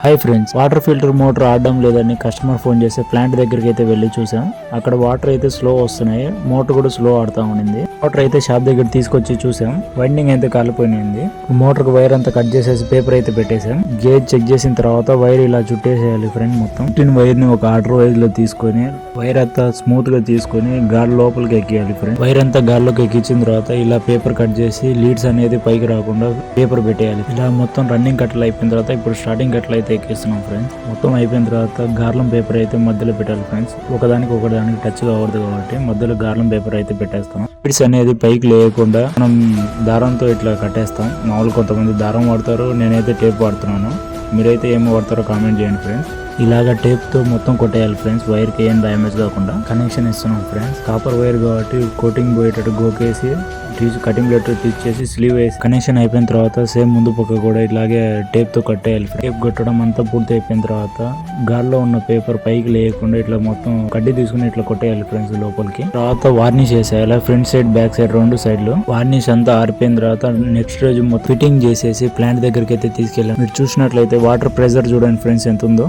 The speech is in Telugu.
Hi friends, water filter motor ఆడడం లేదని కస్టమర్ ఫోన్ చేస్తే ప్లాంట్ దగ్గరికి అయితే వెళ్ళి చూసాం. అక్కడ వాటర్ అయితే స్లో వస్తున్నాయి, మోటార్ కూడా స్లో ఆడుతా ఉండింది. మోటార్ అయితే షాప్ దగ్గర తీసుకొచ్చి చూసాం, వైండింగ్ అయితే కాలిపోయింది. మోటార్ కు వైర్ అంతా కట్ చేసేసి పేపర్ అయితే పెట్టేసాం. గేజ్ చెక్ చేసిన తర్వాత వైర్ ఇలా చుట్టేసేయాలి ఫ్రెండ్. మొత్తం వైర్ ని ఒక ఆర్డర్ వైర్ లో తీసుకొని వైర్ అంతా స్మూత్ గా తీసుకొని గాలి లోపలికి ఎక్కియాలి ఫ్రెండ్. వైర్ అంతా గాల్లోకి ఎక్కించిన తర్వాత ఇలా పేపర్ కట్ చేసి లీడ్స్ అనేది పైకి రాకుండా పేపర్ పెట్టేయాలి. ఇలా మొత్తం రన్నింగ్ కట్టలు అయిపోయిన తర్వాత ఇప్పుడు స్టార్టింగ్ కట్టలు అయితే ఎక్కిస్తున్నాం ఫ్రెండ్స్. మొత్తం అయిపోయిన తర్వాత గార్లం పేపర్ అయితే మధ్యలో పెట్టాలి ఫ్రెండ్స్. ఒకదానికి టచ్ కావద్దు కాబట్టి మధ్యలో గార్లం పేపర్ అయితే పెట్టేస్తాం. లీడ్స్ అనేది పైకి లేకుండా మనం దారంతో ఇట్లా కట్టేస్తాం. మామూలు కొంతమంది దారం వాడతారు, నేనైతే టేప్ వాడుతున్నాను. మీరైతే ఏమో వాడతారో కామెంట్ చేయండి ఫ్రెండ్స్. ఇలాగా టేప్ తో మొత్తం కొట్టేయాలి ఫ్రెండ్స్, వైర్ కి ఏం డ్యామేజ్ కాకుండా. కనెక్షన్ ఇస్తున్నాం ఫ్రెండ్స్. కాపర్ వైర్ కాబట్టి కోటింగ్ పోయేటట్టు గోకేసి కటింగ్ లెటర్ తీసేసి స్లీవ్ వేసి కనెక్షన్ అయిపోయిన తర్వాత సేమ్ ముందు పక్క కూడా ఇలాగే టేప్ తో కట్టేయాలి. టేప్ కొట్టడం అంతా పూర్తి అయిపోయిన తర్వాత గాల్లో ఉన్న పేపర్ పైకి లేకుండా ఇట్లా మొత్తం కడ్డీ తీసుకుని ఇట్లా కొట్టేయాలి ఫ్రెండ్స్ లోపలికి. తర్వాత వార్నిష్ చేసేయాలి ఫ్రంట్ సైడ్ బ్యాక్ సైడ్ రెండు సైడ్ లో. వార్నిష్ అంతా ఆరిపోయిన తర్వాత నెక్స్ట్ రోజు ఫిట్టింగ్ చేసేసి ప్లాంట్ దగ్గరికి అయితే తీసుకెళ్ళాం. మీరు చూసినట్లయితే వాటర్ ప్రెజర్ చూడండి ఫ్రెండ్స్ ఎంత ఉందో.